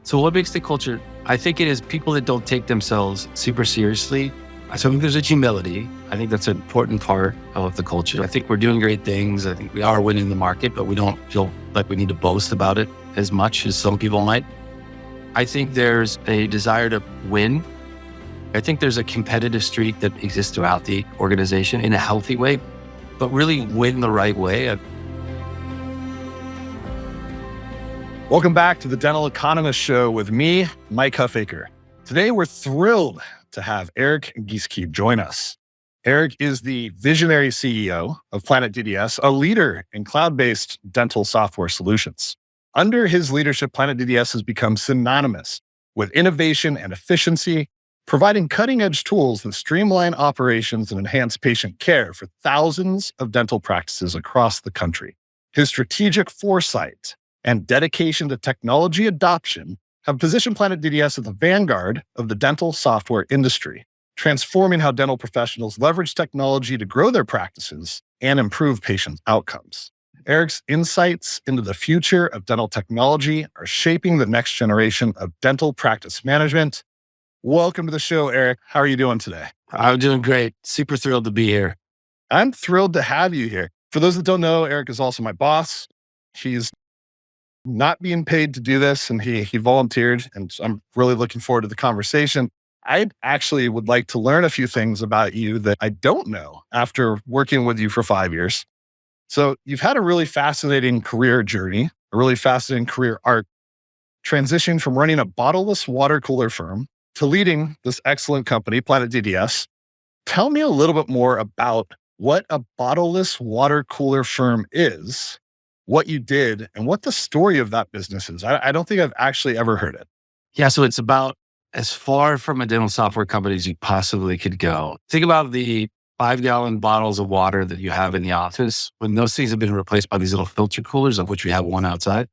So what makes the culture? I think it is people that don't take themselves super seriously. So I think there's a humility. I think that's an important part of the culture. I think we're doing great things. I think we are winning the market, but we don't feel like we need to boast about it as much as some people might. I think there's a desire to win. I think there's a competitive streak that exists throughout the organization in a healthy way, but really win the right way. Welcome back to the Dental Economist Show with me, Mike Huffaker. Today, we're thrilled to have Eric Giesecke join us. Eric is the visionary CEO of Planet DDS, a leader in cloud-based dental software solutions. Under his leadership, Planet DDS has become synonymous with innovation and efficiency, providing cutting-edge tools that streamline operations and enhance patient care for thousands of dental practices across the country. His strategic foresight and dedication to technology adoption have positioned Planet DDS at the vanguard of the dental software industry, transforming how dental professionals leverage technology to grow their practices and improve patient outcomes. Eric's insights into the future of dental technology are shaping the next generation of dental practice management. Welcome to the show, Eric. How are you doing today? I'm doing great. Super thrilled to be here. I'm thrilled to have you here. For those that don't know, Eric is also my boss. He's not being paid to do this, and he volunteered, and I'm really looking forward to the conversation. I actually would like to learn a few things about you that I don't know after working with you for 5 years. So you've had a really fascinating career journey, a really fascinating career arc, transitioning from running a bottleless water cooler firm to leading this excellent company, Planet DDS. Tell me a little bit more about what a bottleless water cooler firm is, what you did, and what the story of that business is. I don't think I've actually ever heard it. Yeah, so it's about as far from a dental software company as you possibly could go. Think about the 5-gallon bottles of water that you have in the office. When those things have been replaced by these little filter coolers, of which we have one outside,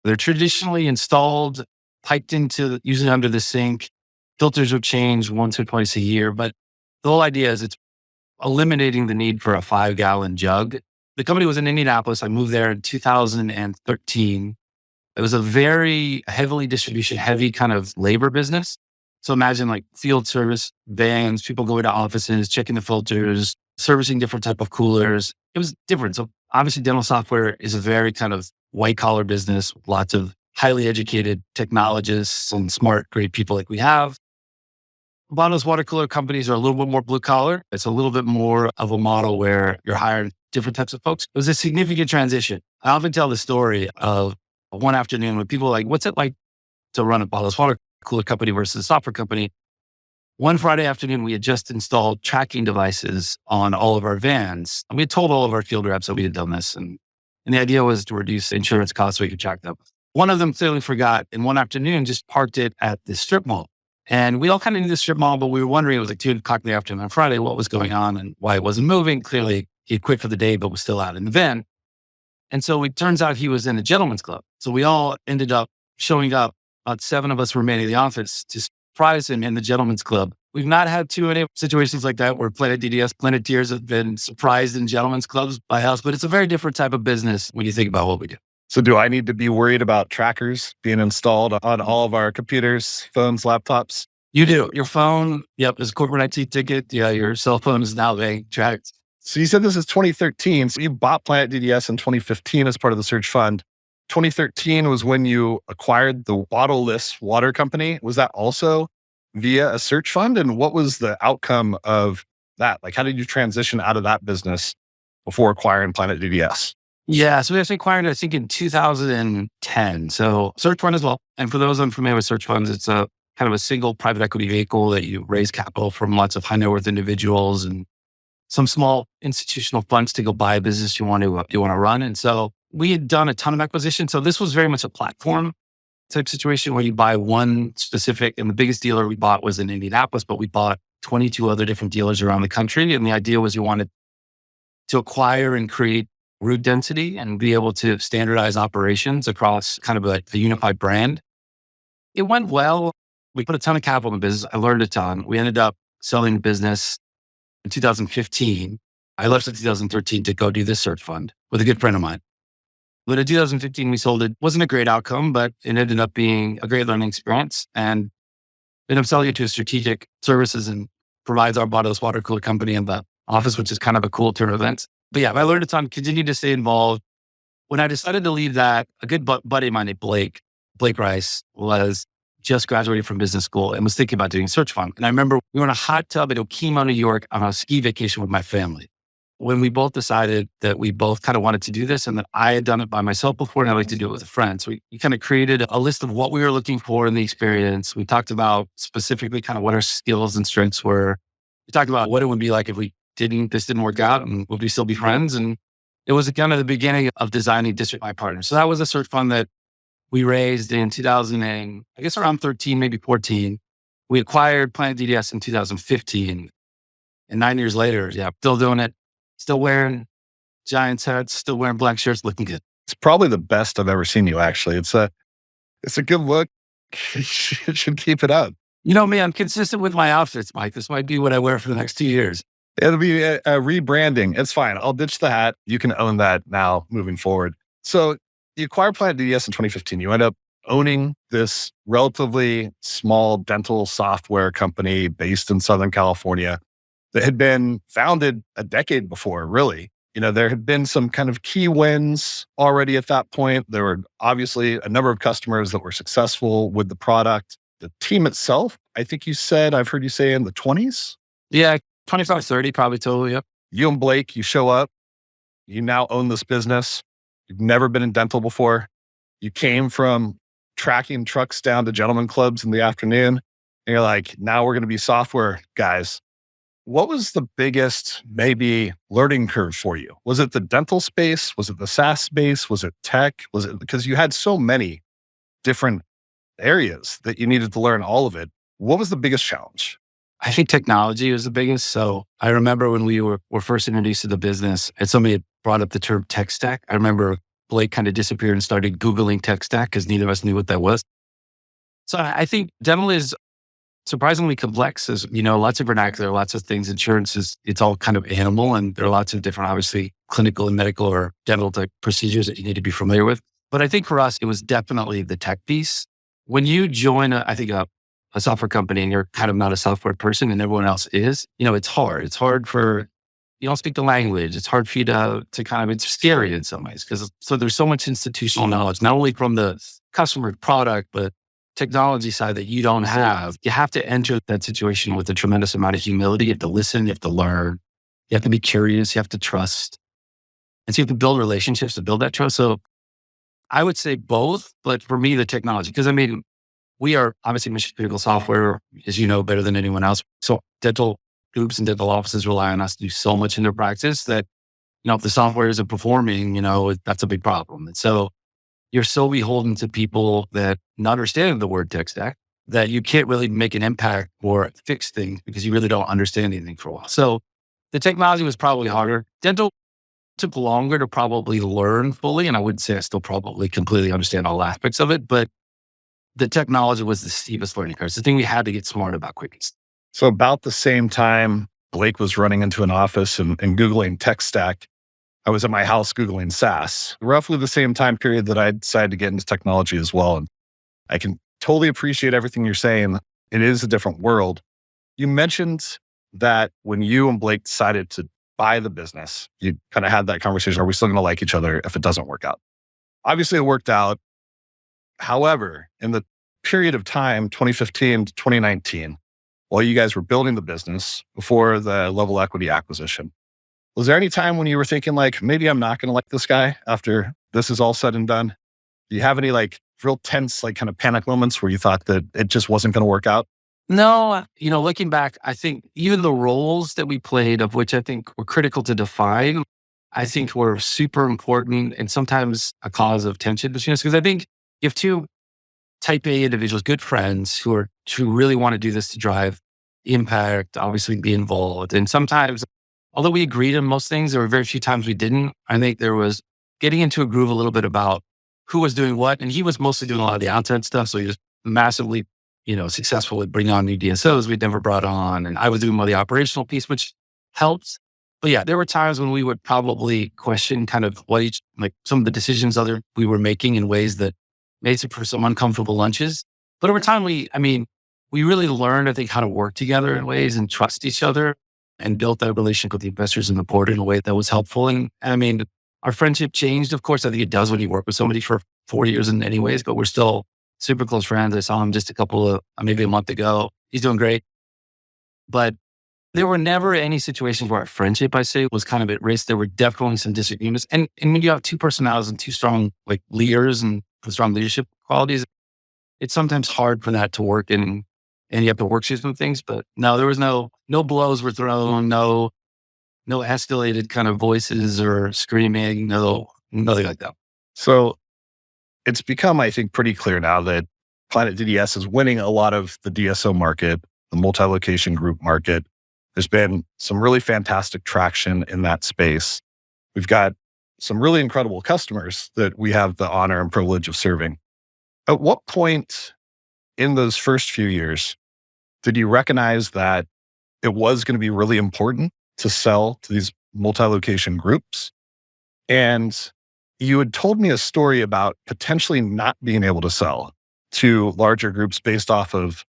they're traditionally installed, piped into, usually under the sink. Filters would change once or twice a year, but the whole idea is it's eliminating the need for a 5-gallon jug. The company was in Indianapolis. I moved there in 2013. It was a very heavily distribution heavy kind of labor business. So imagine like field service vans, people going to offices, checking the filters, servicing different type of coolers. It was different. So obviously dental software is a very kind of white collar business, lots of highly educated technologists and smart, great people like we have. Bottleless water cooler companies are a little bit more blue collar. It's a little bit more of a model where you're hiring different types of folks. It was a significant transition. I often tell the story of one afternoon when people are like, what's it like to run a bottleless water cooler company versus a software company? One Friday afternoon, we had just installed tracking devices on all of our vans. And we had told all of our field reps that we had done this. And the idea was to reduce insurance costs so we could track them. One of them clearly forgot, and one afternoon just parked it at the strip mall. And we all kind of knew the strip mall, but we were wondering, it was like 2 o'clock in the afternoon on Friday, what was going on and why it wasn't moving. Clearly, he had quit for the day, but was still out in the van. And so it turns out he was in a gentleman's club. So we all ended up showing up, about 7 of us remaining in the office, to surprise him in the gentleman's club. We've not had too many situations like that where Planet DDS, Planeteers have been surprised in gentlemen's clubs by us, but it's a very different type of business when you think about what we do. So do I need to be worried about trackers being installed on all of our computers, phones, laptops? You do. Your phone, yep, is a corporate IT ticket. Yeah, your cell phone is now being tracked. So you said this is 2013. So you bought Planet DDS in 2015 as part of the search fund. 2013 was when you acquired the bottleless water company. Was that also via a search fund? And what was the outcome of that? Like, how did you transition out of that business before acquiring Planet DDS? Yeah, so we actually acquired it, I think, in 2010. So search fund as well. And for those unfamiliar with search funds, it's a kind of a single private equity vehicle that you raise capital from lots of high net worth individuals and some small institutional funds to go buy a business you want to run. And so we had done a ton of acquisitions. So this was very much a platform type situation where you buy one specific, and the biggest dealer we bought was in Indianapolis, but we bought 22 other different dealers around the country. And the idea was you wanted to acquire and create route density and be able to standardize operations across kind of a unified brand. It went well. We put a ton of capital in the business. I learned a ton. We ended up selling the business in 2015. I left in 2013 to go do this search fund with a good friend of mine. But in 2015, we sold it. Wasn't a great outcome, but it ended up being a great learning experience. And ended up selling it to a strategic services and provides our bottleless water cooler company in the office, which is kind of a cool turn of events. But yeah, I learned a ton, continued to stay involved. When I decided to leave that, a good buddy of mine named Blake Rice, was just graduated from business school and was thinking about doing search fund. And I remember we were in a hot tub at Okemo, New York on a ski vacation with my family, when we both decided that we both kind of wanted to do this and that I had done it by myself before and I'd like to do it with a friend. So we kind of created a list of what we were looking for in the experience. We talked about specifically kind of what our skills and strengths were. We talked about what it would be like if this didn't work out, and would we still be friends? And it was kind of the beginning of designing District My Partner. So that was a search fund that we raised in 2000 and I guess around 13, maybe 14. We acquired Planet DDS in 2015. And 9 years later, yeah, still doing it, still wearing Giants hats, still wearing black shirts, looking good. It's probably the best I've ever seen you, actually. It's a good look. You should keep it up. You know me, I'm consistent with my outfits, Mike. This might be what I wear for the next 2 years. It'll be a rebranding. It's fine. I'll ditch the hat. You can own that now moving forward. So you acquired Planet DDS in 2015. You end up owning this relatively small dental software company based in Southern California that had been founded a decade before, really. There had been some kind of key wins already at that point. There were obviously a number of customers that were successful with the product. The team itself, I think I've heard you say in the 20s? Yeah, 25, 30 probably total, yep. You and Blake, you show up. You now own this business. You've never been in dental before. You came from tracking trucks down to gentlemen clubs in the afternoon. And you're like, now we're going to be software guys. What was the biggest maybe learning curve for you? Was it the dental space? Was it the SaaS space? Was it tech? Was it because you had so many different areas that you needed to learn all of it? What was the biggest challenge? I think technology was the biggest. So I remember when we were first introduced to the business and somebody had brought up the term tech stack. I remember Blake kind of disappeared and started Googling tech stack because neither of us knew what that was. So I think dental is surprisingly complex. As lots of vernacular, lots of things. Insurance it's all kind of animal, and there are lots of different, obviously, clinical and medical or dental type procedures that you need to be familiar with. But I think for us, it was definitely the tech piece. When you join, a software company and you're kind of not a software person and everyone else is, it's hard. It's hard for, you don't speak the language. It's hard for you to it's scary in some ways so there's so much institutional knowledge, not only from the customer product, but technology side that you don't have. You have to enter that situation with a tremendous amount of humility. You have to listen, you have to learn, you have to be curious, you have to trust. And so you have to build relationships to build that trust. So I would say both, but for me, the technology, because we are obviously mission critical software, as you know, better than anyone else. So dental groups and dental offices rely on us to do so much in their practice that, if the software isn't performing, that's a big problem. And so you're so beholden to people that not understanding the word tech stack that you can't really make an impact or fix things because you really don't understand anything for a while. So the technology was probably harder. Dental took longer to probably learn fully. And I wouldn't say I still probably completely understand all aspects of it, but the technology was the steepest learning curve. It's the thing we had to get smart about quickest. So about the same time Blake was running into an office and Googling tech stack, I was at my house Googling SaaS, roughly the same time period that I decided to get into technology as well. And I can totally appreciate everything you're saying. It is a different world. You mentioned that when you and Blake decided to buy the business, you kind of had that conversation. Are we still going to like each other if it doesn't work out? Obviously, it worked out. However, in the period of time, 2015 to 2019, while you guys were building the business before the Level Equity acquisition, was there any time when you were thinking like, maybe I'm not going to like this guy after this is all said and done? Do you have any like real tense, like kind of panic moments where you thought that it just wasn't going to work out? No, looking back, I think even the roles that we played, of which I think were critical to define, I think were super important and sometimes a cause of tension between us. Because I think you have two type A individuals, good friends who really want to do this to drive impact, obviously be involved. And sometimes, although we agreed on most things, there were very few times we didn't. I think there was getting into a groove a little bit about who was doing what. And he was mostly doing a lot of the outside stuff. So he was massively, successful with bringing on new DSOs we'd never brought on. And I was doing more of the operational piece, which helps. But yeah, there were times when we would probably question kind of what like some of the decisions we were making in ways that made for some uncomfortable lunches. But over time, we really learned, I think, how to work together in ways and trust each other and built that relationship with the investors and the board in a way that was helpful. And our friendship changed. Of course, I think it does when you work with somebody for 4 years in any ways, but we're still super close friends. I saw him just maybe a month ago. He's doing great. But there were never any situations where our friendship, I say, was kind of at risk. There were definitely some disagreements. And when you have two personalities and two strong like leaders and strong leadership qualities, it's sometimes hard for that to work and you have to work through some things. But no, there was no blows were thrown, no escalated kind of voices or screaming, nothing like that. So it's become, I think, pretty clear now that Planet DDS is winning a lot of the DSO market, the multi-location group market. There's been some really fantastic traction in that space. We've got some really incredible customers that we have the honor and privilege of serving. At what point in those first few years did you recognize that it was going to be really important to sell to these multi-location groups? And you had told me a story about potentially not being able to sell to larger groups based off of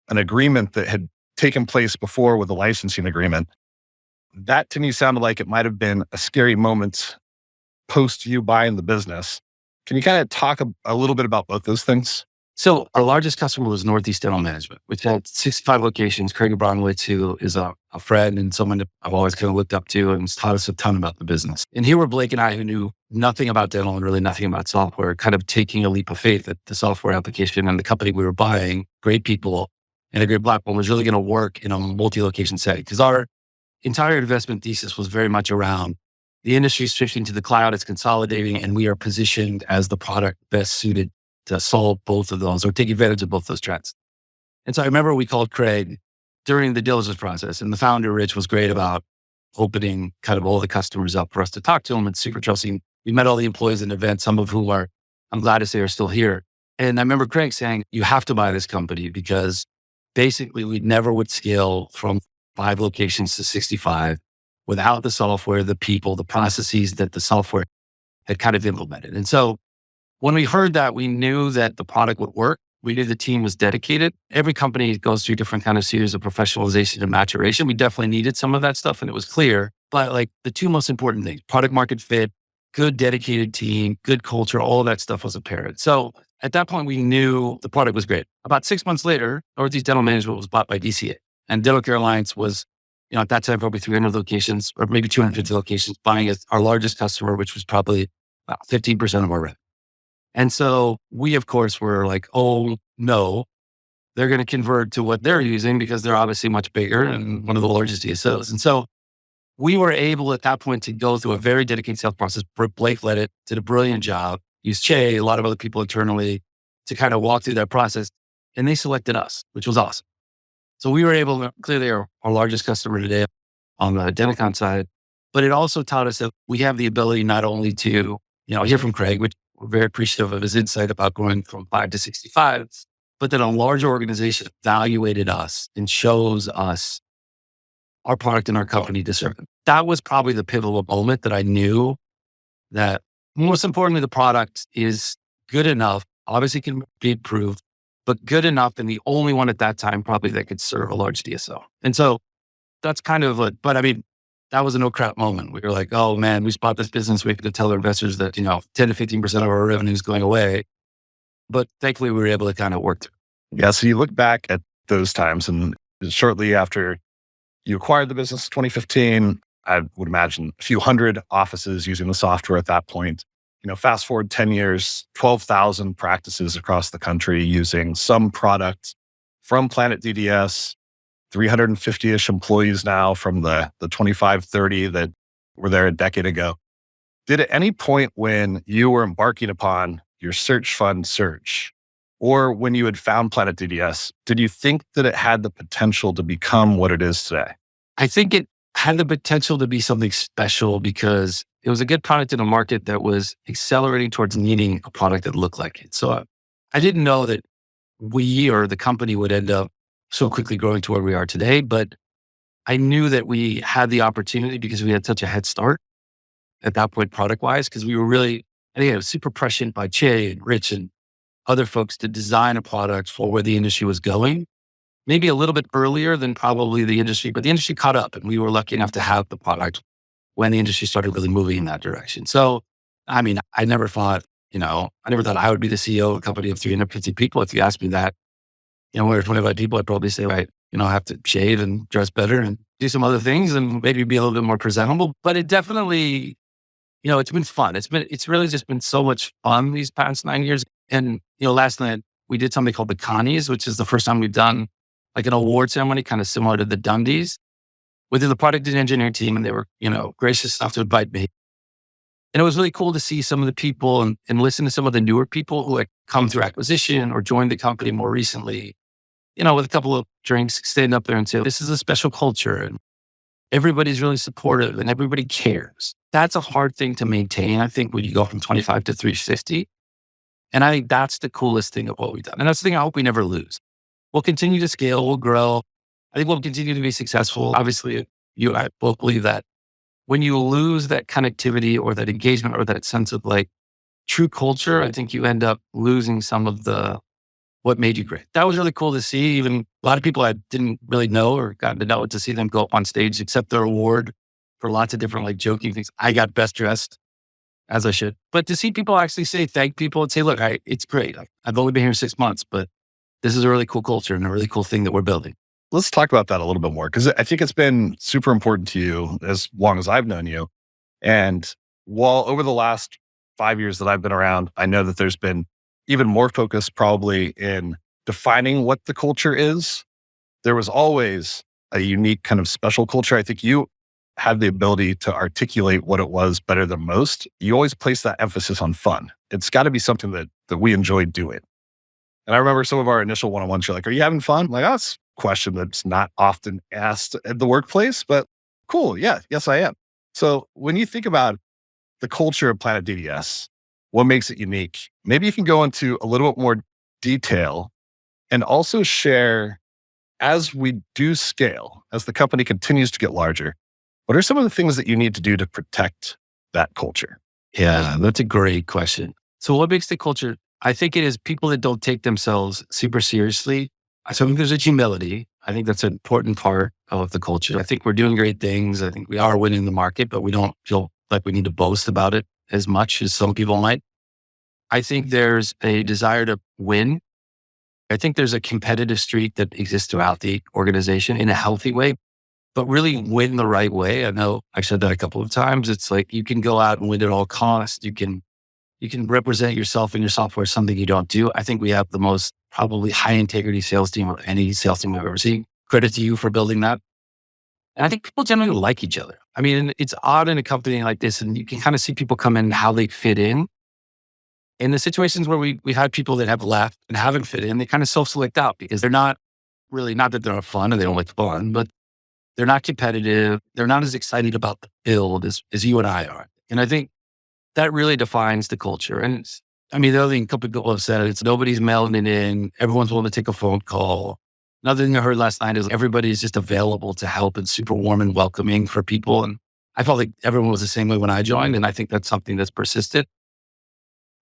an agreement that had taken place before with a licensing agreement. That to me sounded like it might have been a scary moment post you buying the business. Can you kind of talk a little bit about both those things? So our largest customer was Northeast Dental Management, which had 65 locations. Craig Abronowitz, who is a friend and someone that I've always kind of looked up to and has taught us a ton about the business. And here were Blake and I, who knew nothing about dental and really nothing about software, kind of taking a leap of faith that the software application and the company we were buying, great people and a great platform, was really going to work in a multi-location setting. Because our entire investment thesis was very much around the industry shifting to the cloud, it's consolidating, and we are positioned as the product best suited to solve both of those or take advantage of both those trends. And so I remember we called Craig during the diligence process, and the founder, Rich, was great about opening kind of all the customers up for us to talk to them and super trusting. We met all the employees in the event, some of whom I'm glad to say are still here. And I remember Craig saying, you have to buy this company because basically we never would scale from 5 locations to 65 without the software, the people, the processes that the software had kind of implemented. And so when we heard that, we knew that the product would work. We knew the team was dedicated. Every company goes through different kind of series of professionalization and maturation. We definitely needed some of that stuff and it was clear. But like the two most important things, product market fit, good dedicated team, good culture, all of that stuff was apparent. So at that point, we knew the product was great. About 6 months later, Northeast Dental Management was bought by DCA. And Dental Care Alliance was, at that time, probably 300 locations or maybe 250 locations, buying as our largest customer, which was probably about 15% of our revenue. And so we, of course, were like, oh no, they're going to convert to what they're using because they're obviously much bigger and one of the largest DSOs. And so we were able at that point to go through a very dedicated sales process. Blake led it, did a brilliant job, used Che, a lot of other people internally to kind of walk through that process. And they selected us, which was awesome. So we were able to, clearly our largest customer today on the Denticon side, but it also taught us that we have the ability not only to, hear from Craig, which we're very appreciative of his insight about going from 5 to 65, but that a larger organization evaluated us and shows us our product and our company to serve them. That was probably the pivotal moment that I knew that most importantly, the product is good enough, obviously can be improved, but good enough and the only one at that time probably that could serve a large DSO. And so that's kind of that was a no crap moment. We were like, oh man, we bought this business. We have to tell our investors that, 10 to 15% of our revenue is going away. But thankfully we were able to kind of work through. Yeah. So you look back at those times and shortly after you acquired the business, 2015, I would imagine a few hundred offices using the software at that point. Fast forward 10 years, 12,000 practices across the country using some product from Planet DDS, 350-ish employees now from the 25, 30 that were there a decade ago. Did at any point when you were embarking upon your search fund search, or when you had found Planet DDS, did you think that it had the potential to become what it is today? I think it had the potential to be something special because it was a good product in a market that was accelerating towards needing a product that looked like it. So I didn't know that we or the company would end up so quickly growing to where we are today. But I knew that we had the opportunity because we had such a head start at that point, product wise, because we were really, I think I was super prescient by Che and Rich and other folks to design a product for where the industry was going. Maybe a little bit earlier than probably the industry, but the industry caught up and we were lucky enough to have the product when the industry started really moving in that direction. So, I mean, I never thought, I never thought I would be the CEO of a company of 350 people. If you asked me that, we're 25 people, I'd probably say, right, I have to shave and dress better and do some other things and maybe be a little bit more presentable. But it definitely, it's been fun. It's really just been so much fun these past 9 years. And, last night we did something called the Connies, which is the first time we've done like an award ceremony, kind of similar to the Dundies within the product and engineering team. And they were, gracious enough to invite me. And it was really cool to see some of the people and listen to some of the newer people who had come through acquisition or joined the company more recently, with a couple of drinks, stand up there and say, this is a special culture and everybody's really supportive and everybody cares. That's a hard thing to maintain, I think, when you go from 25 to 350. And I think that's the coolest thing of what we've done. And that's the thing I hope we never lose. We'll continue to scale, we'll grow. I think we'll continue to be successful. Obviously, you and I both believe that when you lose that connectivity or that engagement or that sense of like true culture, I think you end up losing some of what made you great. That was really cool to see. Even a lot of people I didn't really know or gotten to know, to see them go up on stage, accept their award for lots of different like joking things. I got best dressed, as I should. But to see people actually thank people and say, look, it's great. I've only been here 6 months, but this is a really cool culture and a really cool thing that we're building. Let's talk about that a little bit more, because I think it's been super important to you as long as I've known you. And while over the last 5 years that I've been around, I know that there's been even more focus probably in defining what the culture is. There was always a unique kind of special culture. I think you had the ability to articulate what it was better than most. You always place that emphasis on fun. It's got to be something that we enjoy doing. And I remember some of our initial one-on-ones, you're like, are you having fun? I'm like, oh, that's a question that's not often asked at the workplace, but cool. Yeah. Yes, I am. So when you think about the culture of Planet DDS, what makes it unique? Maybe you can go into a little bit more detail and also share, as we do scale, as the company continues to get larger, what are some of the things that you need to do to protect that culture? Yeah, that's a great question. So what makes the culture? I think it is people that don't take themselves super seriously. So I think there's a humility. I think that's an important part of the culture. I think we're doing great things. I think we are winning the market, but we don't feel like we need to boast about it as much as some people might. I think there's a desire to win. I think there's a competitive streak that exists throughout the organization in a healthy way, but really win the right way. I know I've said that a couple of times. It's like you can go out and win at all costs. You can represent yourself and your software as something you don't do. I think we have the most probably high integrity sales team of any sales team I've ever seen. Credit to you for building that. And I think people generally like each other. I mean, it's odd in a company like this, and you can kind of see people come in and how they fit in. In the situations where we had people that have left and haven't fit in, they kind of self-select out because they're not really, not that they're not fun and they don't like fun, but they're not competitive. They're not as excited about the build as you and I are. And I think that really defines the culture. And I mean, the other thing a couple of people have said, it's nobody's mailing it in. Everyone's willing to take a phone call. Another thing I heard last night is everybody's just available to help and super warm and welcoming for people. And I felt like everyone was the same way when I joined. And I think that's something that's persisted.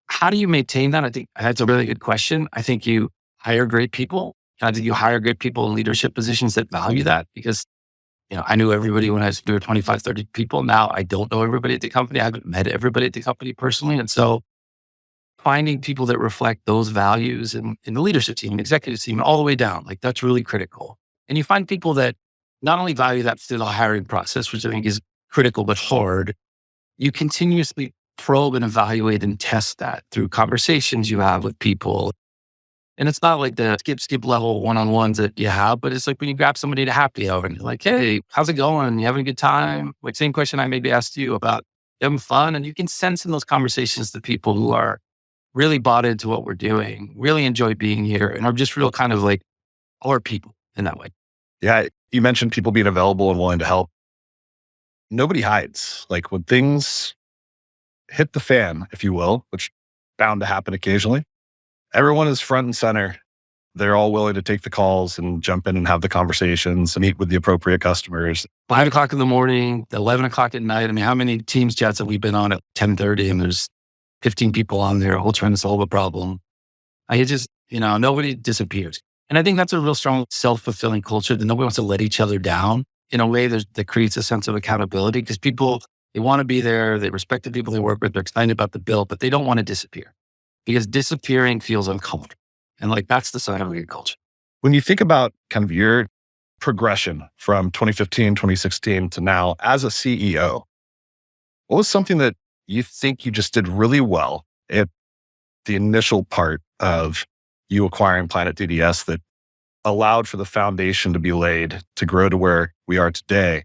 How do you maintain that? I think that's a really good question. I think you hire great people. I think you hire great people in leadership positions that value that, because I knew everybody when we were 25, 30 people. Now I don't know everybody at the company. I haven't met everybody at the company personally. And so finding people that reflect those values in the leadership team, executive team, all the way down, like that's really critical. And you find people that not only value that through the hiring process, which I think is critical, but hard. You continuously probe and evaluate and test that through conversations you have with people. And it's not like the skip level one-on-ones that you have, but it's like when you grab somebody to happy hour and you're like, hey, how's it going? You having a good time? Like same question I maybe asked you about having fun. And you can sense in those conversations the people who are really bought into what we're doing, really enjoy being here, and are just real kind of like our people in that way. Yeah. You mentioned people being available and willing to help. Nobody hides. Like when things hit the fan, if you will, which bound to happen occasionally, everyone is front and center. they're all willing to take the calls and jump in and have the conversations and meet with the appropriate customers. 5 o'clock in the morning, 11 o'clock at night. I mean, how many Teams chats have we been on at 10:30 and there's 15 people on there all trying to solve a problem? I just, nobody disappears. And I think that's a real strong self-fulfilling culture that nobody wants to let each other down in a way that creates a sense of accountability because people, they want to be there. They respect the people they work with. They're excited about the bill, but they don't want to disappear because disappearing feels uncomfortable. And that's the sign of a good culture. When you think about kind of your progression from 2015, 2016 to now as a CEO, what was something that you think you just did really well at the initial part of you acquiring Planet DDS that allowed for the foundation to be laid to grow to where we are today?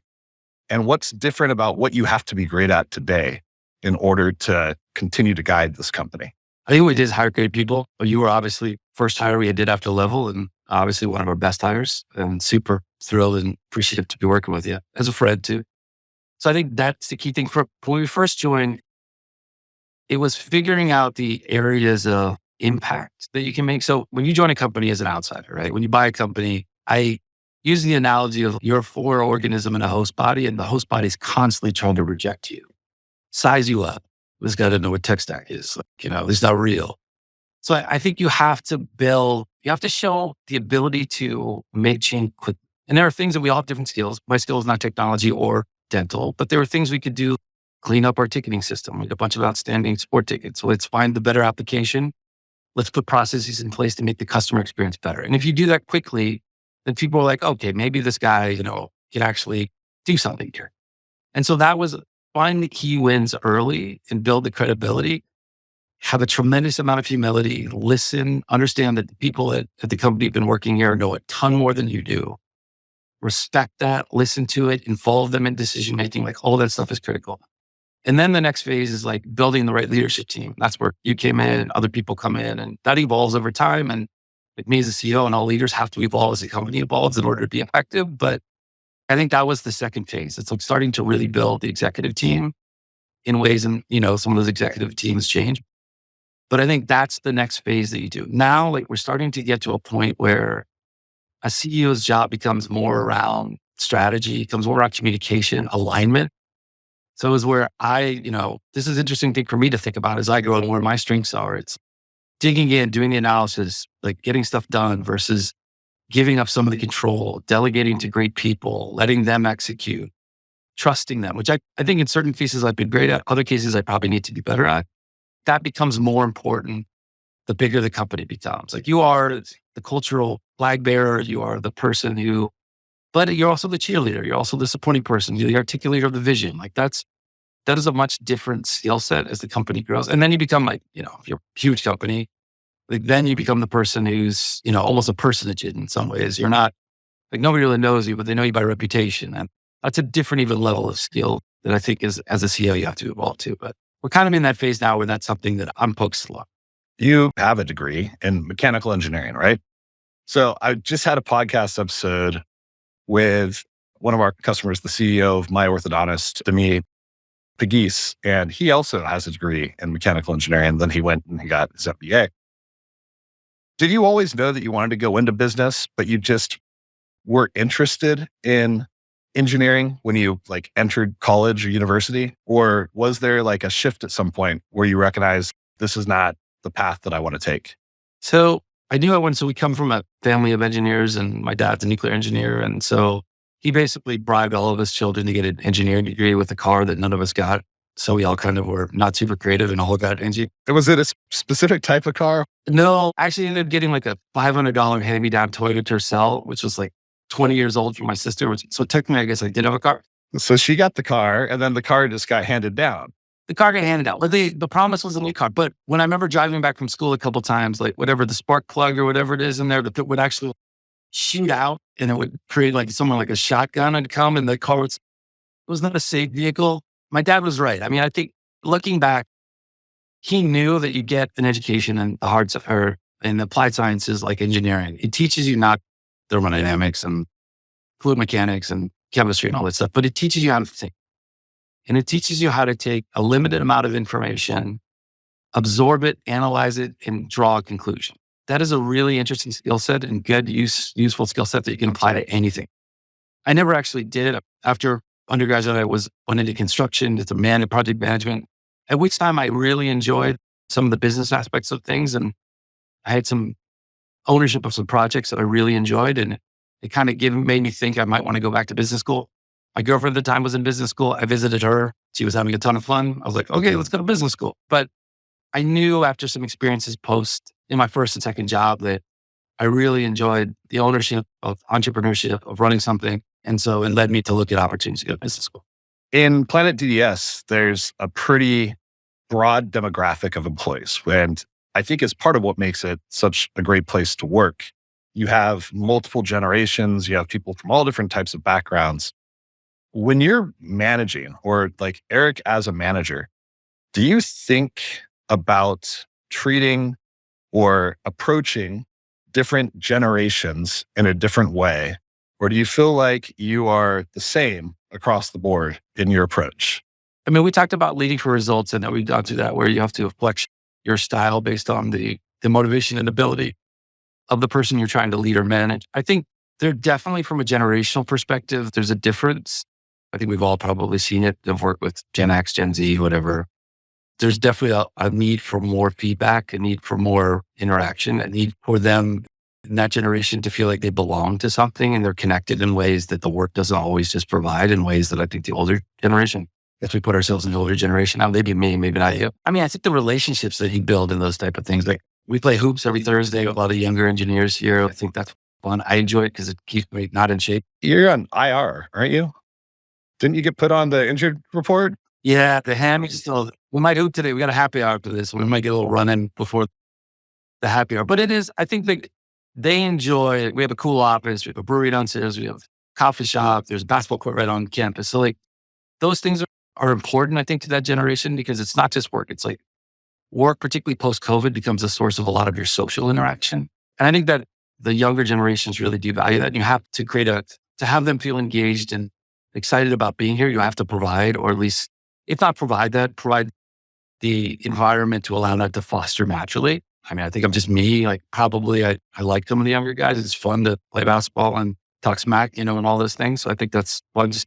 And what's different about what you have to be great at today in order to continue to guide this company? I think what we did is hire great people. You were obviously first hire we did after level and obviously one of our best hires and super thrilled and appreciative to be working with you as a friend too. So I think that's the key thing. When we first joined, it was figuring out the areas of impact that you can make. So when you join a company as an outsider, right? When you buy a company, I use the analogy of you're a foreign organism in a host body and the host body is constantly trying to reject you, size you up. This guy doesn't know what tech stack is. This is not real. So I think you have to show the ability to make change quickly. And there are things that we all have different skills. My skill is not technology or dental, but there are things we could do. Clean up our ticketing system. We had a bunch of outstanding sport tickets. So let's find the better application. Let's put processes in place to make the customer experience better. And if you do that quickly, then people are like, okay, maybe this guy, can actually do something here. And so that was find the key wins early and build the credibility, have a tremendous amount of humility, listen, understand that the people at the company have been working here know a ton more than you do. Respect that, listen to it, involve them in decision-making, all that stuff is critical. And then the next phase is building the right leadership team. That's where you came in, other people come in, and that evolves over time. And me as a CEO and all leaders have to evolve as the company evolves in order to be effective. But I think that was the second phase. It's starting to really build the executive team in ways, and some of those executive teams change. But I think that's the next phase that you do. Now, we're starting to get to a point where a CEO's job becomes more around strategy, becomes more around communication, alignment. So it was where this is an interesting thing for me to think about as I grow and where my strengths are. It's digging in, doing the analysis, getting stuff done versus giving up some of the control, delegating to great people, letting them execute, trusting them, which I think in certain cases I've been great at. Other cases I probably need to be better at. That becomes more important the bigger the company becomes. You are the cultural flag bearer, you are the person but you're also the cheerleader. You're also the supporting person. You're the articulator of the vision. That is a much different skill set as the company grows. And then you become if you're a huge company, then you become the person who's, almost a personage in some ways. You're not nobody really knows you, but they know you by reputation. And that's a different even level of skill that I think is as a CEO, you have to evolve to. But we're kind of in that phase now where that's something that I'm focused on. You have a degree in mechanical engineering, right? So I just had a podcast episode with one of our customers, the CEO of My Orthodontist, Demi Pagis, and he also has a degree in mechanical engineering. And then he went and he got his MBA. Did you always know that you wanted to go into business, but you just were interested in engineering when you entered college or university? Or was there a shift at some point where you recognized this is not the path that I want to take? So I knew so we come from a family of engineers and my dad's a nuclear engineer. And so he basically bribed all of his children to get an engineering degree with a car that none of us got. So we all kind of were not super creative and all got engineering. Was it a specific type of car? No, I actually ended up getting a $500 hand-me-down Toyota Tercel, which was 20 years old from my sister. So technically, I guess I did have a car. So she got the car and then the car just got handed down. The car got handed out. But the promise was a new car. But when I remember driving back from school a couple of times, whatever the spark plug or whatever it is in there, that would actually shoot out and it would create someone a shotgun would come and the car was not a safe vehicle. My dad was right. I mean, I think looking back, he knew that you get an education in the hearts of her in applied sciences like engineering. It teaches you not thermodynamics and fluid mechanics and chemistry and all that stuff, but it teaches you how to think. And it teaches you how to take a limited amount of information, absorb it, analyze it, and draw a conclusion. that is a really interesting skill set and useful skill set that you can apply to anything. I never actually did it. After undergraduate, went into construction, did some project management, at which time I really enjoyed some of the business aspects of things. And I had some ownership of some projects that I really enjoyed. And it kind of made me think I might want to go back to business school. My girlfriend at the time was in business school. I visited her. She was having a ton of fun. I was like, okay, let's go to business school. But I knew after some experiences in my first and second job that I really enjoyed the ownership of entrepreneurship, of running something. And so it led me to look at opportunities to go to business school. In Planet DDS, there's a pretty broad demographic of employees. And I think it's part of what makes it such a great place to work. You have multiple generations, you have people from all different types of backgrounds. When you're managing, or like Eric as a manager, do you think about treating or approaching different generations in a different way? Or do you feel like you are the same across the board in your approach? I mean, we talked about leading for results, and then we got to that where you have to flex your style based on the motivation and ability of the person you're trying to lead or manage. I think there definitely, from a generational perspective, there's a difference. I think we've all probably seen it. I've worked with Gen X, Gen Z, whatever. There's definitely a need for more feedback, a need for more interaction, a need for them in that generation to feel like they belong to something and they're connected in ways that the work doesn't always just provide, in ways that I think the older generation, if we put ourselves in the older generation, now maybe me, maybe not you. I mean, I think the relationships that you build in those type of things, like we play hoops every Thursday with a lot of younger engineers here. I think that's fun. I enjoy it because it keeps me not in shape. You're on IR, aren't you? Didn't you get put on the injured report? Yeah, the ham is still, we might hoop today. We got a happy hour after this. We might get a little run in before the happy hour. But it is, I think that they enjoy it. We have a cool office. We have a brewery downstairs. We have a coffee shop. There's a basketball court right on campus. So like those things are important, I think, to that generation, because it's not just work. It's like work, particularly post-COVID, becomes a source of a lot of your social interaction. And I think that the younger generations really do value that. And you have to to have them feel engaged and excited about being here. You have to provide, or at least, if not provide the environment to allow that to foster naturally. I mean, I think I'm just me. Like probably I like some of the younger guys. It's fun to play basketball and talk smack, and all those things. So I think that's one, just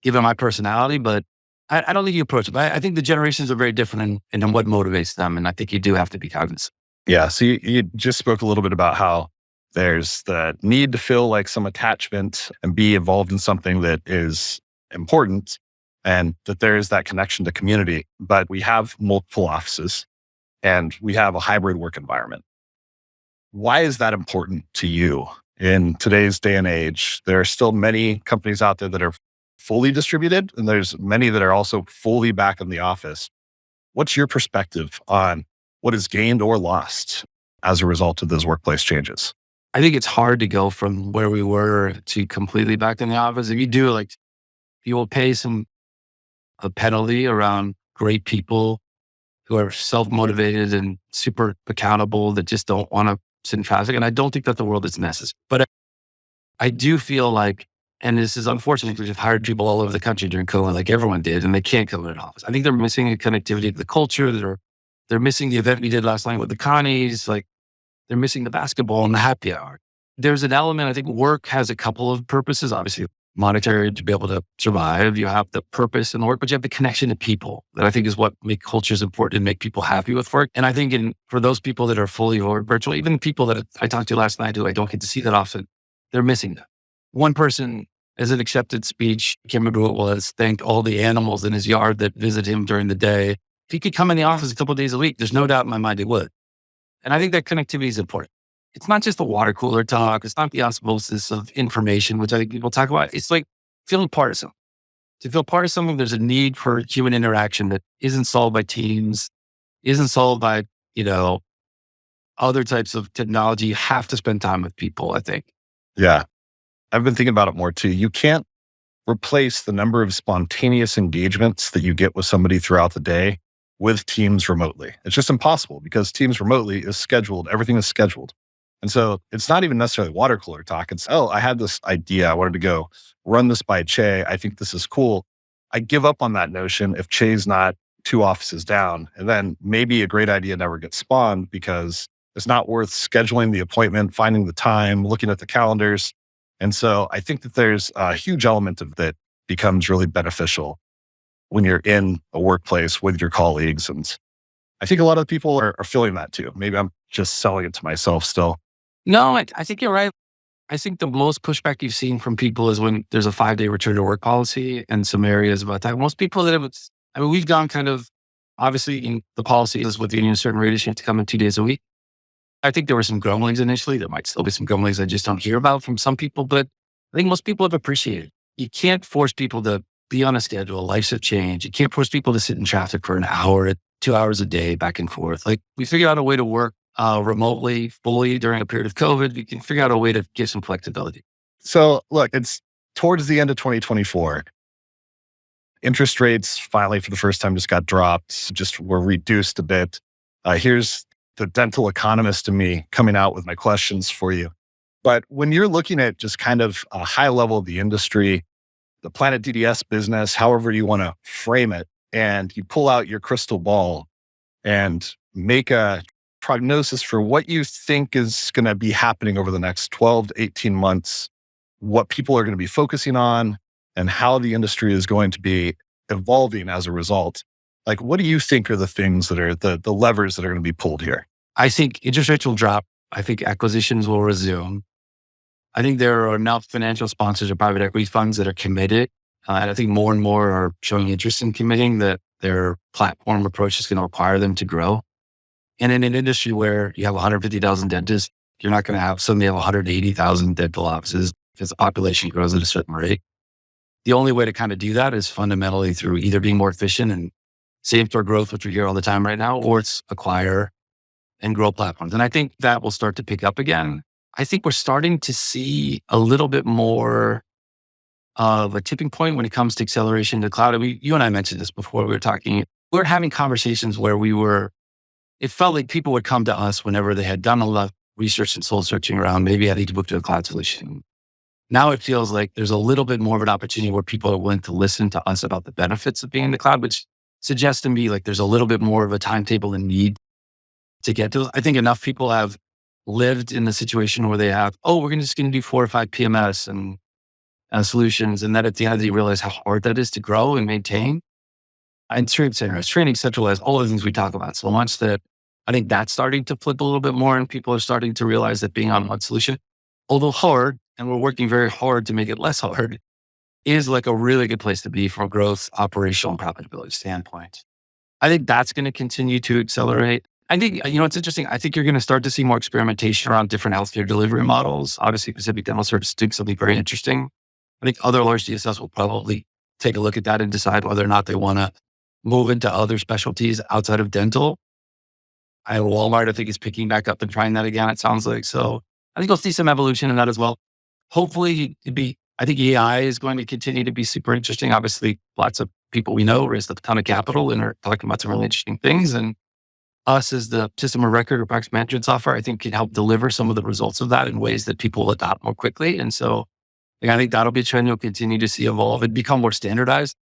given my personality, but I don't think you approach it. But I think the generations are very different in what motivates them. And I think you do have to be cognizant. Yeah. So you just spoke a little bit about how there's the need to feel like some attachment and be involved in something that is important, and that there is that connection to community. But we have multiple offices and we have a hybrid work environment. Why is that important to you in today's day and age? There are still many companies out there that are fully distributed, and there's many that are also fully back in the office. What's your perspective on what is gained or lost as a result of those workplace changes? I think it's hard to go from where we were to completely back in the office. If you do, like, you will pay a penalty around great people who are self-motivated and super accountable, that just don't want to sit in traffic. And I don't think that the world is necessary. But I do feel like, and this is unfortunate because we've hired people all over the country during COVID, like everyone did, and they can't come in an office. I think they're missing a connectivity to the culture. They're missing the event we did last night with the Connies. Like they're missing the basketball and the happy hour. There's an element, I think work has a couple of purposes, obviously monetary to be able to survive. You have the purpose in the work, but you have the connection to people that I think is what make cultures important and make people happy with work. And I think for those people that are fully or virtual, even people that I talked to last night who I don't get to see that often, they're missing that. One person, as an accepted speech, I can't remember who it was, thanked all the animals in his yard that visit him during the day. If he could come in the office a couple of days a week, there's no doubt in my mind he would. And I think that connectivity is important. It's not just the water cooler talk. It's not the osmosis of information, which I think people talk about. It's like feeling part of something. To feel part of something, there's a need for human interaction that isn't solved by teams, isn't solved by, other types of technology. You have to spend time with people, I think. Yeah. I've been thinking about it more too. You can't replace the number of spontaneous engagements that you get with somebody throughout the day with teams remotely. It's just impossible because teams remotely is scheduled. Everything is scheduled. And so it's not even necessarily water cooler talk. It's, I had this idea. I wanted to go run this by Che. I think this is cool. I give up on that notion if Che's not 2 offices down. And then maybe a great idea never gets spawned because It's not worth scheduling the appointment, finding the time, looking at the calendars. And so I think that there's a huge element of that becomes really beneficial when you're in a workplace with your colleagues. And I think a lot of people are feeling that too. Maybe I'm just selling it to myself still. No, I think you're right. I think the most pushback you've seen from people is when there's a 5-day return to work policy and some areas about that. Most people that have, I mean, we've gone kind of, obviously in the policy is with the union certain radius, you have to come in 2 days a week. I think there were some grumblings initially. There might still be some grumblings I just don't hear about from some people, but I think most people have appreciated it. You can't force people to be on a schedule. Lives have changed. You can't force people to sit in traffic for an hour, 2 hours a day, back and forth. Like we figured out a way to work remotely, fully during a period of COVID. We can figure out a way to give some flexibility. So look, it's towards the end of 2024. Interest rates finally for the first time just got dropped, just were reduced a bit. Here's the dental economist in me coming out with my questions for you. But when you're looking at just kind of a high level of the industry, the Planet DDS business, however you want to frame it, and you pull out your crystal ball and make a prognosis for what you think is going to be happening over the next 12 to 18 months, what people are going to be focusing on, and how the industry is going to be evolving as a result. Like, what do you think are the things that are the levers that are going to be pulled here? I think interest rates will drop. I think acquisitions will resume. I think there are enough financial sponsors or private equity funds that are committed. And I think more and more are showing interest in committing that their platform approach is going to require them to grow. And in an industry where you have 150,000 dentists, you're not going to suddenly have 180,000 dental offices because the population grows at a certain rate. The only way to kind of do that is fundamentally through either being more efficient and same-store growth, which we hear all the time right now, or it's acquire and grow platforms. And I think that will start to pick up again. I think we're starting to see a little bit more of a tipping point when it comes to acceleration to cloud. You and I mentioned this before we were talking. We were having conversations where it felt like people would come to us whenever they had done a lot of research and soul searching around, maybe I need to book to a cloud solution. Now it feels like there's a little bit more of an opportunity where people are willing to listen to us about the benefits of being in the cloud, which suggests to me like there's a little bit more of a timetable and need to get to. I think enough people have lived in the situation where they have, we're just going to do 4 or 5 PMS and solutions. And then at the end of the day, you realize how hard that is to grow and maintain. And training, centralized, all the things we talk about so much that I think that's starting to flip a little bit more. And people are starting to realize that being on one solution, although hard, and we're working very hard to make it less hard, is like a really good place to be from a growth, operational, and profitability standpoint. I think that's going to continue to accelerate. I think, it's interesting. I think you're going to start to see more experimentation around different healthcare delivery models. Obviously, Pacific Dental Service is doing something very interesting. I think other large DSS will probably take a look at that and decide whether or not they want to move into other specialties outside of dental. Walmart, I think, is picking back up and trying that again, it sounds like. So I think we'll see some evolution in that as well. Hopefully, I think AI is going to continue to be super interesting. Obviously, lots of people we know raised a ton of capital and are talking about some really interesting things. And us as the system of record or practice management software, I think can help deliver some of the results of that in ways that people will adopt more quickly. And so I think that'll be a trend you'll continue to see evolve and become more standardized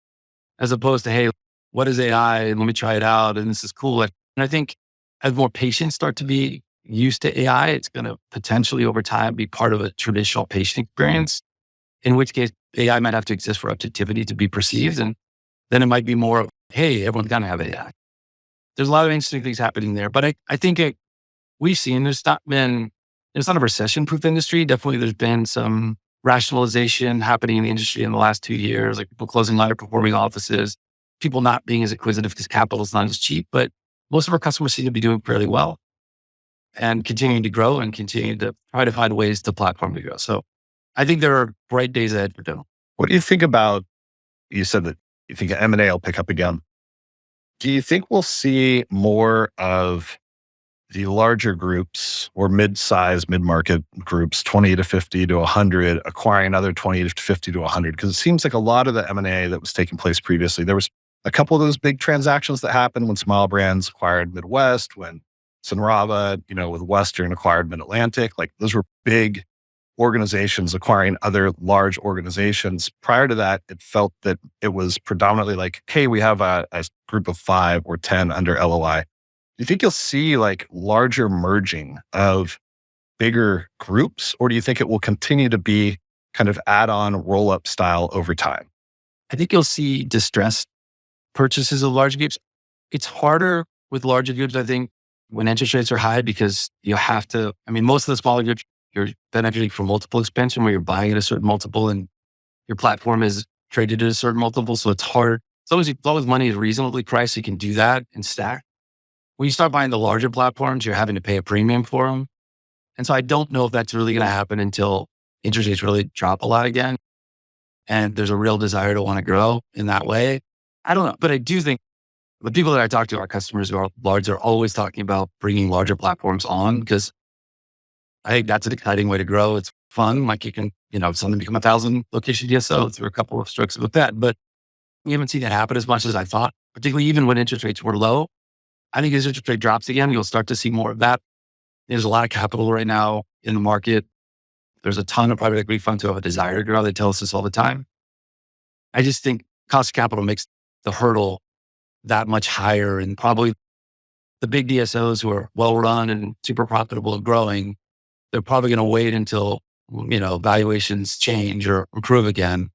as opposed to, hey, what is AI? And let me try it out. And this is cool. And I think as more patients start to be used to AI, it's going to potentially over time be part of a traditional patient experience, in which case AI might have to exist for objectivity to be perceived. And then it might be more of, hey, everyone's going to have AI. There's a lot of interesting things happening there. But I think we've seen it's not a recession-proof industry. Definitely there's been some rationalization happening in the industry in the last 2 years, like people closing lighter performing offices, people not being as acquisitive because capital is not as cheap. But most of our customers seem to be doing fairly well and continuing to grow and continue to try to find ways to platform to grow. So I think there are bright days ahead for dental. What do you think about, you said that you think M&A will pick up again. Do you think we'll see more of the larger groups or mid-size, mid-market groups, 20 to 50 to 100, acquiring another 20 to 50 to 100? Because it seems like a lot of the M&A that was taking place previously, there was a couple of those big transactions that happened when Smile Brands acquired Midwest, when Sunrava, with Western acquired Mid-Atlantic. Like those were big organizations acquiring other large organizations. Prior to that, it felt that it was predominantly like, hey, we have a group of 5 or 10 under LOI. you think you'll see like larger merging of bigger groups, or do you think it will continue to be kind of add-on roll-up style over time? I think you'll see distressed purchases of large groups. It's harder with larger groups, I think, when interest rates are high because you have to, I mean, most of the smaller groups, you're benefiting from multiple expansion where you're buying at a certain multiple and your platform is traded at a certain multiple. So it's hard. As long as money is reasonably priced, you can do that and stack. When you start buying the larger platforms, you're having to pay a premium for them. And so I don't know if that's really going to happen until interest rates really drop a lot again. And there's a real desire to want to grow in that way. I don't know. But I do think the people that I talk to, our customers who are large, are always talking about bringing larger platforms on because I think that's an exciting way to grow. It's fun. Like you can, suddenly become 1,000 location DSO through a couple of strokes of a pen. But we haven't seen that happen as much as I thought, particularly even when interest rates were low. I think as interest rate drops again, you'll start to see more of that. There's a lot of capital right now in the market. There's a ton of private equity funds who have a desire to grow. They tell us this all the time. I just think cost of capital makes the hurdle that much higher. And probably the big DSOs who are well run and super profitable and growing, they're probably going to wait until, valuations change or improve again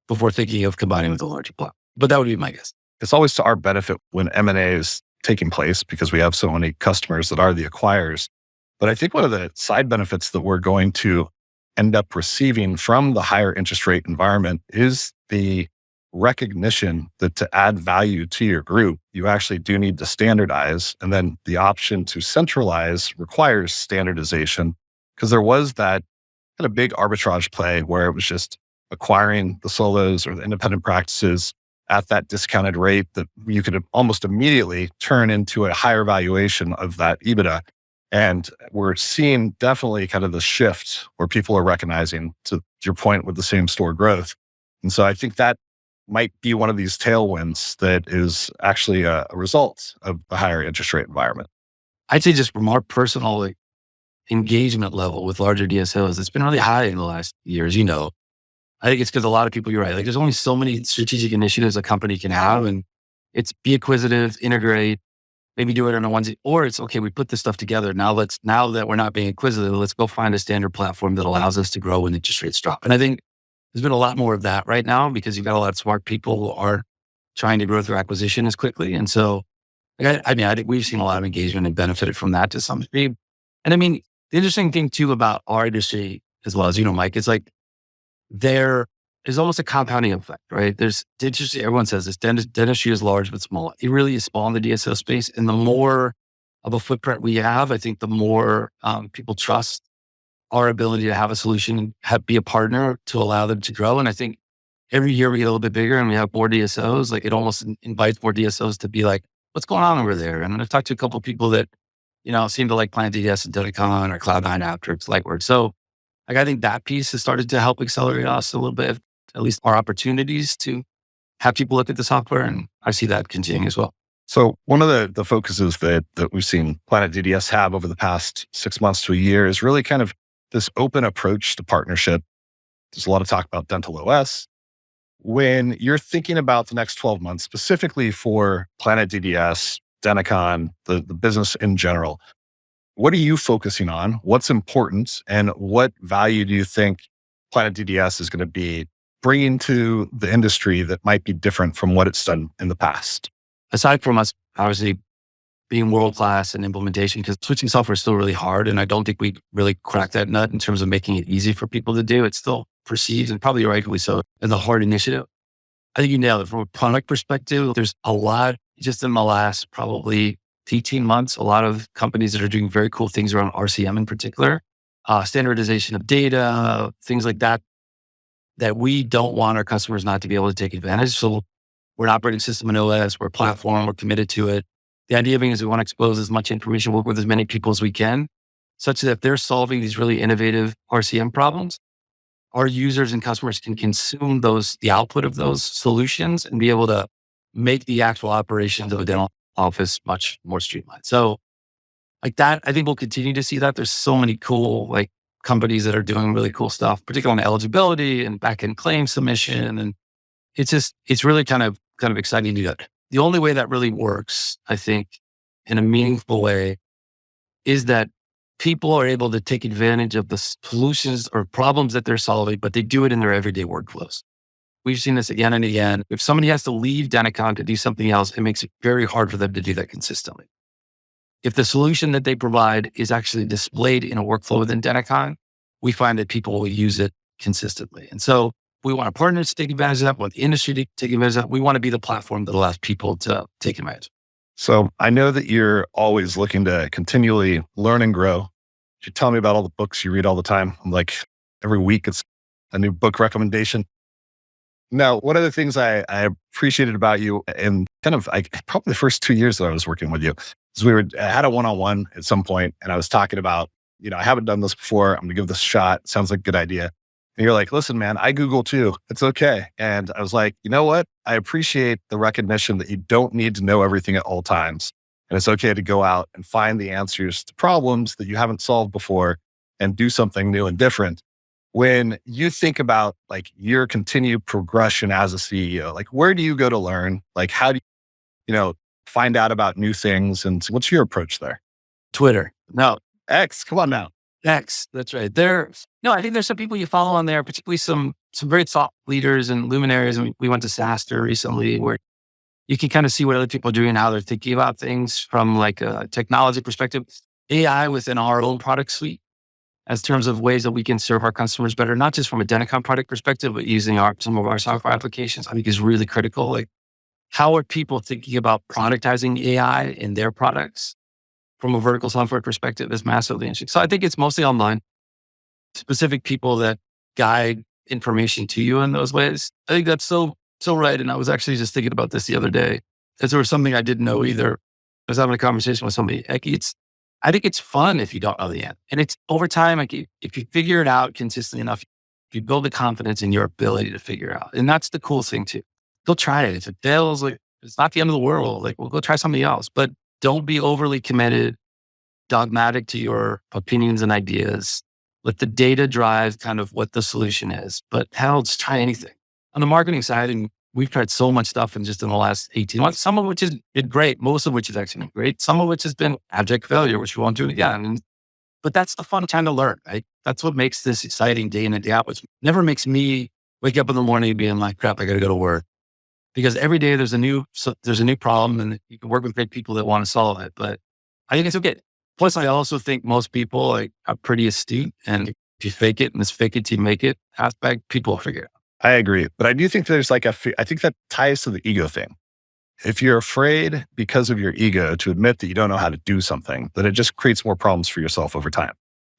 before thinking of combining with a larger platform. But that would be my guess. It's always to our benefit when M&A is taking place because we have so many customers that are the acquirers. But I think one of the side benefits that we're going to end up receiving from the higher interest rate environment is the recognition that to add value to your group, you actually do need to standardize. And then the option to centralize requires standardization because there was that kind of big arbitrage play where it was just acquiring the solos or the independent practices at that discounted rate that you could almost immediately turn into a higher valuation of that EBITDA. And we're seeing definitely kind of the shift where people are recognizing, to your point with the same store growth. And so I think that might be one of these tailwinds that is actually a result of a higher interest rate environment. I'd say just from our personal engagement level with larger DSOs, it's been really high in the last years. I think it's because a lot of people, you're right. Like there's only so many strategic initiatives a company can have, and it's be acquisitive, integrate, maybe do it on a onesie, or it's okay. We put this stuff together. Now that we're not being acquisitive, let's go find a standard platform that allows us to grow when interest rates drop. And I think there's been a lot more of that right now because you've got a lot of smart people who are trying to grow through acquisition as quickly. And so, I think we've seen a lot of engagement and benefited from that to some degree. And I mean, the interesting thing too about our industry, as well as, Mike, is like there is almost a compounding effect, right? There's dentistry, everyone says this, dentistry is large but small. It really is small in the DSO space. And the more of a footprint we have, I think the more people trust our ability to have a solution, be a partner to allow them to grow. And I think every year we get a little bit bigger and we have more DSOs, like it almost invites more DSOs to be like, what's going on over there? And I've talked to a couple of people that, seem to like Planet DDS and Dental or Cloud9 after it's Lightword. So I think that piece has started to help accelerate us a little bit, at least our opportunities to have people look at the software. And I see that continuing as well. So one of the focuses that we've seen Planet DDS have over the past 6 months to a year is really kind of this open approach to partnership. There's a lot of talk about Dental OS. When you're thinking about the next 12 months, specifically for Planet DDS, Denticon, the business in general, what are you focusing on? What's important? And what value do you think Planet DDS is going to be bringing to the industry that might be different from what it's done in the past? Aside from us, obviously, being world-class in implementation, because switching software is still really hard. And I don't think we really cracked that nut in terms of making it easy for people to do. It's still perceived, and probably rightfully so, as a hard initiative. I think you nailed it. From a product perspective, there's a lot, just in the last probably 18 months, a lot of companies that are doing very cool things around RCM in particular, standardization of data, things like that, that we don't want our customers not to be able to take advantage. So we're an operating system in OS, we're a platform, we're committed to it. The idea being is we want to expose as much information, work with as many people as we can, such that if they're solving these really innovative RCM problems, our users and customers can consume the output of those solutions and be able to make the actual operations of a dental office much more streamlined. So like that, I think we'll continue to see that. There's so many cool companies that are doing really cool stuff, particularly on eligibility and back-end claim submission. And it's really kind of exciting to do that. The only way that really works, I think, in a meaningful way is that people are able to take advantage of the solutions or problems that they're solving, but they do it in their everyday workflows. We've seen this again and again. If somebody has to leave Denticon to do something else, it makes it very hard for them to do that consistently. If the solution that they provide is actually displayed in a workflow within Denticon, we find that people will use it consistently. And so we want our partners to take advantage of that. We want the industry to take advantage of that. We want to be the platform that allows people to take advantage. So I know that you're always looking to continually learn and grow. You tell me about all the books you read all the time. I'm like, every week it's a new book recommendation. Now, one of the things I appreciated about you and probably the first 2 years that I was working with you is I had a one-on-one at some point and I was talking about, I haven't done this before. I'm going to give this a shot. Sounds like a good idea. And you're like, listen, man, I Google too. It's okay. And I was like, you know what? I appreciate the recognition that you don't need to know everything at all times. And it's okay to go out and find the answers to problems that you haven't solved before and do something new and different. When you think about like your continued progression as a CEO, like where do you go to learn? Like how do you, find out about new things? And what's your approach there? Twitter. No, X, come on now. X. That's right. I think there's some people you follow on there, particularly some very thought leaders and luminaries. And we went to SaaS recently where you can kind of see what other people are doing and how they're thinking about things from like a technology perspective, AI within our own product suite as terms of ways that we can serve our customers better, not just from a Denticon product perspective, but using some of our software applications, I think is really critical. Like how are people thinking about productizing AI in their products from a vertical software perspective is massively interesting. So I think it's mostly online, specific people that guide information to you in those ways. I think that's so right. And I was actually just thinking about this the other day because there was something I didn't know either. I was having a conversation with somebody. I think it's fun if you don't know the end. And it's over time, like if you figure it out consistently enough, you build the confidence in your ability to figure it out. And that's the cool thing too. Go try it. If it fails, like it's not the end of the world. Like we'll go try something else, but don't be overly committed, dogmatic to your opinions and ideas. Let the data drive kind of what the solution is, but hell, just try anything. On the marketing side, and we've tried so much stuff in the last 18 months, some of which has been great, most of which has actually been great, some of which has been abject failure, which we won't do again. But that's the fun time to learn, right? That's what makes this exciting day in and day out, which never makes me wake up in the morning being like, crap, I got to go to work. Because every day there's a new problem and you can work with great people that want to solve it. But I think it's okay. Plus, I also think most people are pretty astute. And if you fake it and this fake it till you make it aspect, people will figure it out. I agree. But I do think there's I think that ties to the ego thing. If you're afraid because of your ego to admit that you don't know how to do something, then it just creates more problems for yourself over time.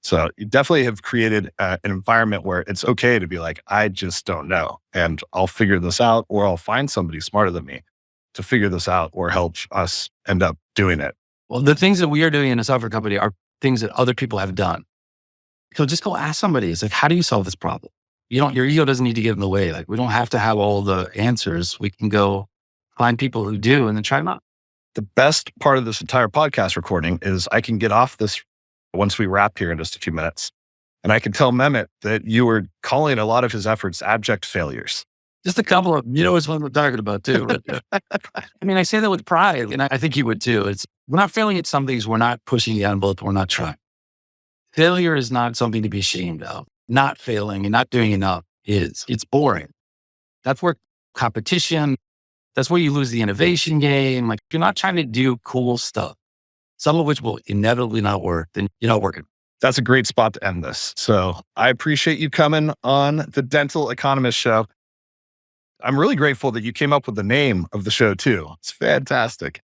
So you definitely have created an environment where it's okay to be like, I just don't know. And I'll figure this out, or I'll find somebody smarter than me to figure this out or help us end up doing it. Well, the things that we are doing in a software company are things that other people have done. So just go ask somebody. It's like, how do you solve this problem? Your ego doesn't need to get in the way. Like we don't have to have all the answers. We can go find people who do and then try them out. The best part of this entire podcast recording is I can get off this once we wrap here in just a few minutes. And I can tell Mehmet that you were calling a lot of his efforts abject failures. Just a couple of, it's what we're talking about too. I say that with pride, and I think you would too. We're not failing at some things. We're not pushing the envelope. We're not trying. Failure is not something to be ashamed of. Not failing and not doing enough it's boring. That's where competition, that's where you lose the innovation game. Like if you're not trying to do cool stuff, some of which will inevitably not work, then you're not working. That's a great spot to end this. So I appreciate you coming on the Dental Economist Show. I'm really grateful that you came up with the name of the show too. It's fantastic.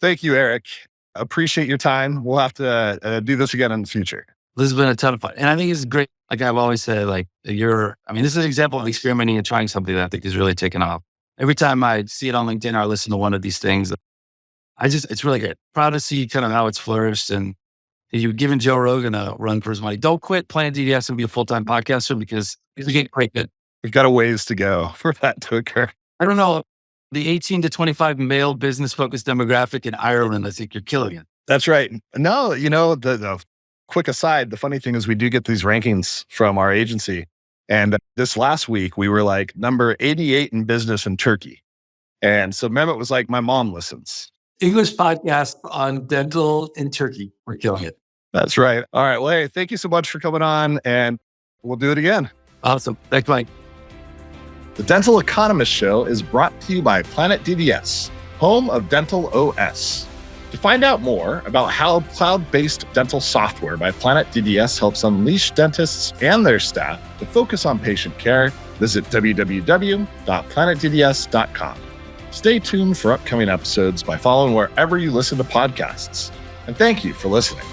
Thank you, Eric. Appreciate your time. We'll have to do this again in the future. This has been a ton of fun. And I think it's great. Like I've always said, this is an example of experimenting and trying something that I think is really taken off. Every time I see it on LinkedIn or I listen to one of these things, it's really good. Proud to see kind of how it's flourished. And you've given Joe Rogan a run for his money. Don't quit Planet DDS and be a full-time podcaster because it's getting quite good. We've got a ways to go for that to occur. I don't know. The 18 to 25 male business-focused demographic in Ireland, I think you're killing it. That's right. No, the quick aside, the funny thing is we do get these rankings from our agency. And this last week, we were number 88 in business in Turkey. And so Mehmet was like, my mom listens. English podcast on dental in Turkey. We're killing it. That's right. All right. Well, hey, thank you so much for coming on, and we'll do it again. Awesome. Thanks, Mike. The Dental Economist Show is brought to you by Planet DDS, home of Dental OS. To find out more about how cloud-based dental software by Planet DDS helps unleash dentists and their staff to focus on patient care, visit www.planetdds.com. Stay tuned for upcoming episodes by following wherever you listen to podcasts. And thank you for listening.